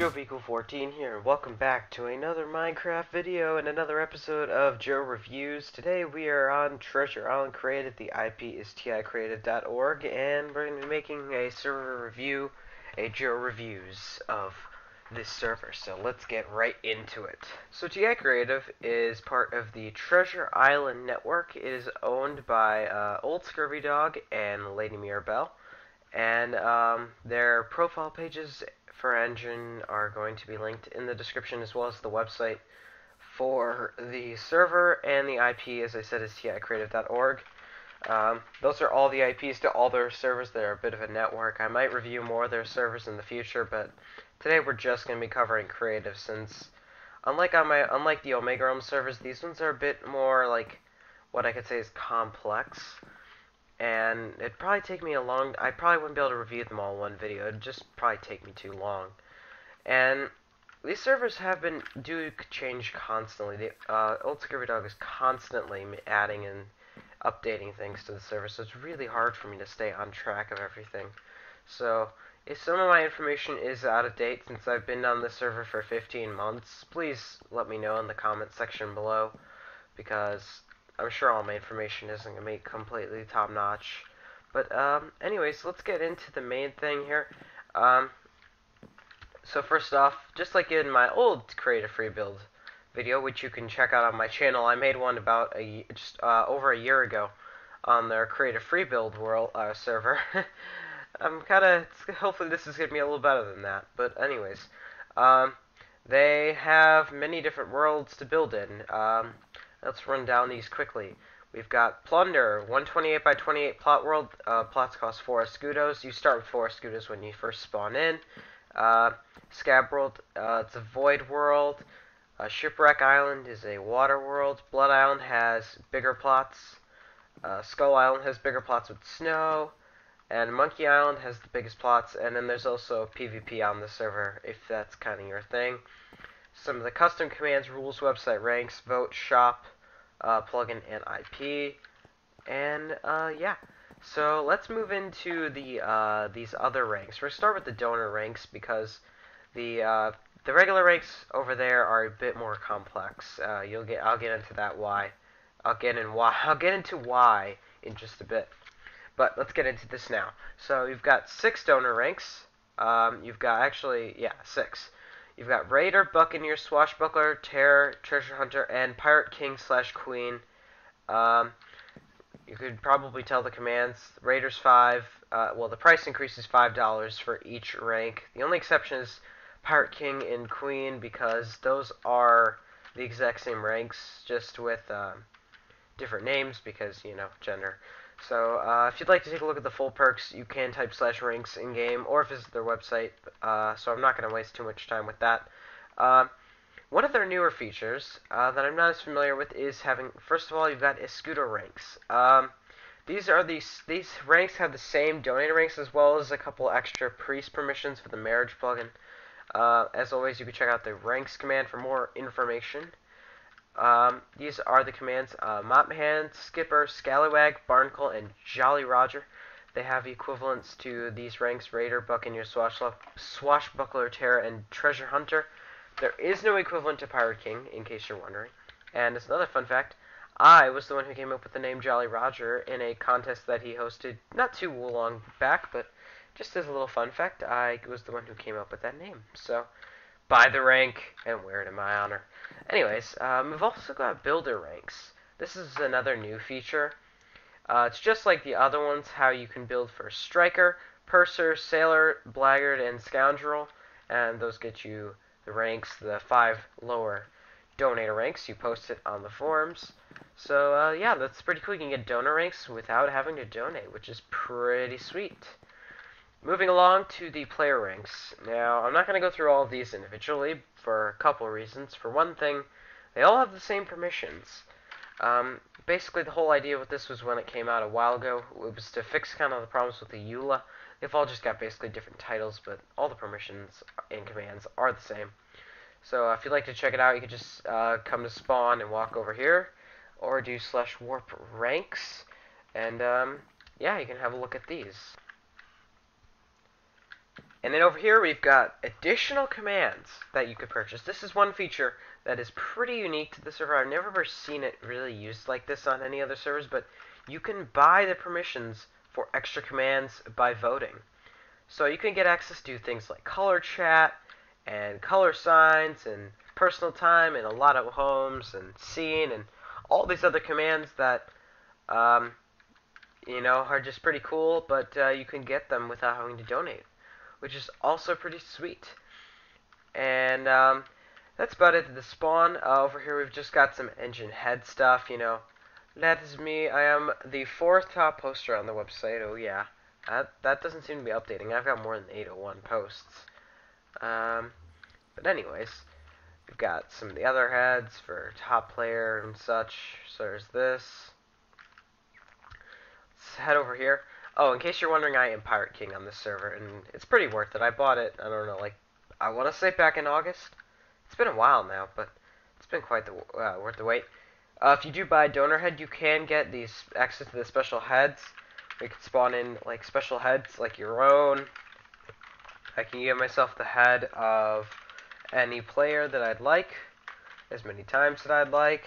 JoeBeagle14 here. Welcome back to another Minecraft video and another episode of Joe Reviews. Today we are on Treasure Island Created. The IP is ticreated.org, and we're going to be making a server review, a Joe Reviews of this server. So let's get right into it. So TI Creative is part of the Treasure Island network. It is owned by Old Scurvy Dog and LadyMyrabell, and their profile pages for Enjin are going to be linked in the description, as well as the website for the server, and the IP, as I said, is ticreative.org. Those are all the IPs to all their servers. They're a bit of a network. I might review more of their servers in the future, but today we're just going to be covering creative, since unlike the Omega Realm servers, these ones are a bit more like what I could say is complex. And it'd probably take me I probably wouldn't be able to review them all in one video. It'd just probably take me too long. And these servers do change constantly. The Old Scurvy Dog is constantly adding and updating things to the server, so it's really hard for me to stay on track of everything. So if some of my information is out of date, since I've been on the server for 15 months, please let me know in the comment section below, because I'm sure all my information isn't going to be completely top-notch. But anyways, let's get into the main thing here. So first off, just like in my old Creative Free Build video, which you can check out on my channel, I made one about just over a year ago on their Creative Free Build world server. Hopefully this is going to be a little better than that. But anyways, they have many different worlds to build in. Let's run down these quickly. We've got Plunder, 128 by 28 plot world. Plots cost 4 escudos. You start with 4 escudos when you first spawn in. Scab world, it's a void world. Shipwreck Island is a water world. Blood Island has bigger plots. Skull Island has bigger plots with snow. And Monkey Island has the biggest plots. And then there's also PvP on the server, if that's kind of your thing. Some of the custom commands, rules, website, ranks, vote, shop, plugin, and IP. And yeah, so let's move into these other ranks. We'll start with the donor ranks, because the regular ranks over there are a bit more complex. I'll get into that why. I'll get into why in just a bit. But let's get into this now. So you've got 6 donor ranks. You've got 6. You've got Raider, Buccaneer, Swashbuckler, Terror, Treasure Hunter, and Pirate King / Queen. You could probably tell the commands. Raider's 5. Well, the price increase is $5 for each rank. The only exception is Pirate King and Queen, because those are the exact same ranks, just with different names, because, you know, gender. So, if you'd like to take a look at the full perks, you can type /ranks in-game, or visit their website, so I'm not going to waste too much time with that. One of their newer features that I'm not as familiar with is having, first of all, you've got Escudo ranks. These ranks have the same donator ranks, as well as a couple extra priest permissions for the marriage plugin. As always, you can check out the ranks command for more information. These are the commands: Mopman, Skipper, Scallywag, Barnacle, and Jolly Roger. They have equivalents to these ranks: Raider, Buccaneer, Swashbuckler, Terror, and Treasure Hunter. There is no equivalent to Pirate King, in case you're wondering. And as another fun fact, I was the one who came up with the name Jolly Roger in a contest that he hosted not too long back, but just as a little fun fact, I was the one who came up with that name. So, buy the rank and wear it in my honor. Anyways, we've also got builder ranks. This is another new feature. It's just like the other ones, how you can build for Striker, Purser, Sailor, Blackguard, and Scoundrel. And those get you the ranks, the 5 lower donator ranks. You post it on the forums. So, yeah, that's pretty cool. You can get donor ranks without having to donate, which is pretty sweet. Moving along to the player ranks. Now, I'm not going to go through all of these individually for a couple of reasons. For one thing, they all have the same permissions. Basically, the whole idea with this was, when it came out a while ago, it was to fix kind of the problems with the EULA. They've all just got basically different titles, but all the permissions and commands are the same. So if you'd like to check it out, you can just come to spawn and walk over here, or do /warp ranks, and yeah, you can have a look at these. And then over here we've got additional commands that you could purchase. This is one feature that is pretty unique to the server. I've never ever seen it really used like this on any other servers, but you can buy the permissions for extra commands by voting. So you can get access to things like color chat and color signs and personal time and a lot of homes and scene and all these other commands that are just pretty cool, but you can get them without having to donate, which is also pretty sweet. And that's about it to the spawn. Over here we've just got some Enjin head stuff, That is me. I am the 4th top poster on the website. Oh yeah. That doesn't seem to be updating. I've got more than 801 posts. But anyways, we've got some of the other heads for top player and such. So there's this. Let's head over here. Oh, in case you're wondering, I am Pirate King on this server, and it's pretty worth it. I bought it, I don't know, I want to say back in August. It's been a while now, but it's been quite worth the wait. If you do buy a donor head, you can get these access to the special heads. You can spawn in special heads like your own. I can give myself the head of any player that I'd like, as many times that I'd like.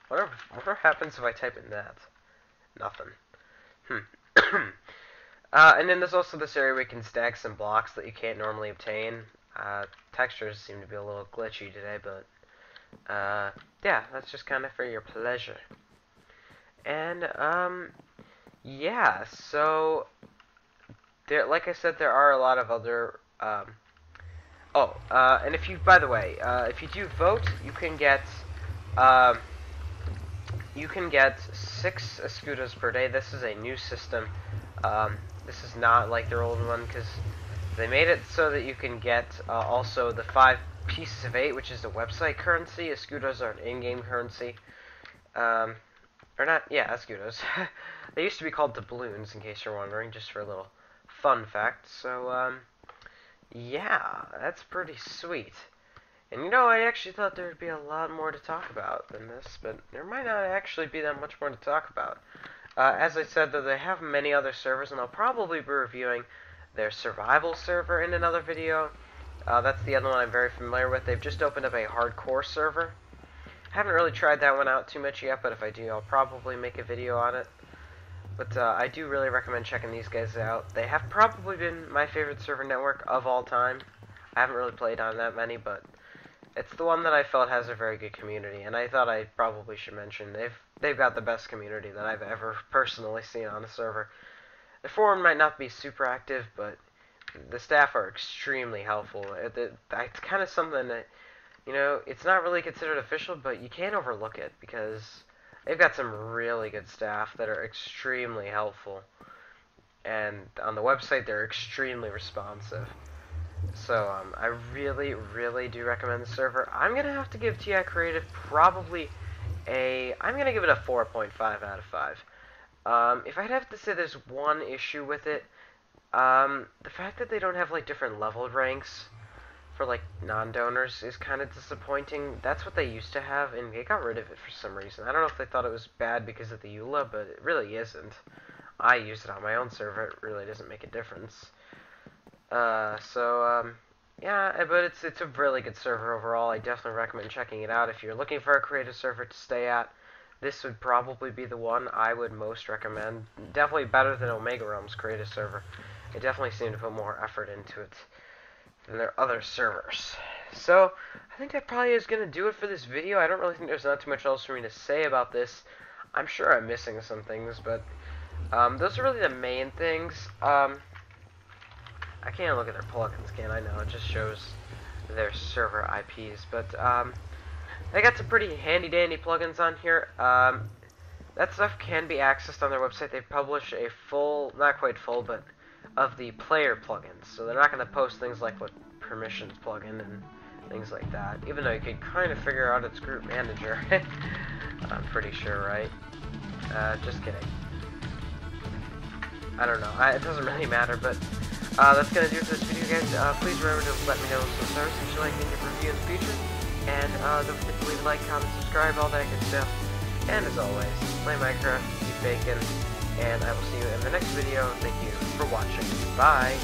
What happens if I type in that? Nothing. And then there's also this area where you can stack some blocks that you can't normally obtain. Textures seem to be a little glitchy today, but yeah, that's just kind of for your pleasure. And yeah, so there, like I said, there are a lot of other and if you, by the way, if you do vote, you can get 6 escudos per day. This is a new system. This is not like their old one, because they made it so that you can get also the 5 pieces of 8, which is the website currency. Escudos are an in-game currency. Or not, yeah, escudos. They used to be called doubloons, in case you're wondering, just for a little fun fact. So, yeah, that's pretty sweet. And I actually thought there would be a lot more to talk about than this, but there might not actually be that much more to talk about. As I said, though, they have many other servers, and I'll probably be reviewing their survival server in another video. That's the other one I'm very familiar with. They've just opened up a hardcore server. I haven't really tried that one out too much yet, but if I do, I'll probably make a video on it. But I do really recommend checking these guys out. They have probably been my favorite server network of all time. I haven't really played on that many, but it's the one that I felt has a very good community, and I thought I probably should mention they've got the best community that I've ever personally seen on a server. The forum might not be super active, but the staff are extremely helpful. It's kind of something that, it's not really considered official, but you can't overlook it, because they've got some really good staff that are extremely helpful. And on the website, they're extremely responsive. So, I really, really do recommend the server. I'm going to have to give TI Creative probably I'm going to give it a 4.5 out of 5. If I'd have to say there's one issue with it, the fact that they don't have, different level ranks for, non-donors is kind of disappointing. That's what they used to have, and they got rid of it for some reason. I don't know if they thought it was bad because of the EULA, but it really isn't. I use it on my own server. It really doesn't make a difference. Yeah, but it's a really good server overall. I definitely recommend checking it out. If you're looking for a creative server to stay at, this would probably be the one I would most recommend. Definitely better than Omega Realm's creative server. They definitely seem to put more effort into it than their other servers. So, I think that probably is going to do it for this video. I don't really think there's not too much else for me to say about this. I'm sure I'm missing some things, but those are really the main things. I can't look at their plugins, can I? No, it just shows their server IPs. But they got some pretty handy-dandy plugins on here. That stuff can be accessed on their website. They publish a full, not quite full, but of the player plugins. So they're not going to post things like what permissions plugin and things like that. Even though you could kind of figure out its group manager. I'm pretty sure, right? Just kidding. I don't know. It doesn't really matter, but that's going to do it for this video, guys. Please remember to let me know some stars if you'd like me to review in the future. And don't forget to leave a like, comment, subscribe, all that good stuff. And as always, play Minecraft, eat bacon, and I will see you in the next video. Thank you for watching. Bye!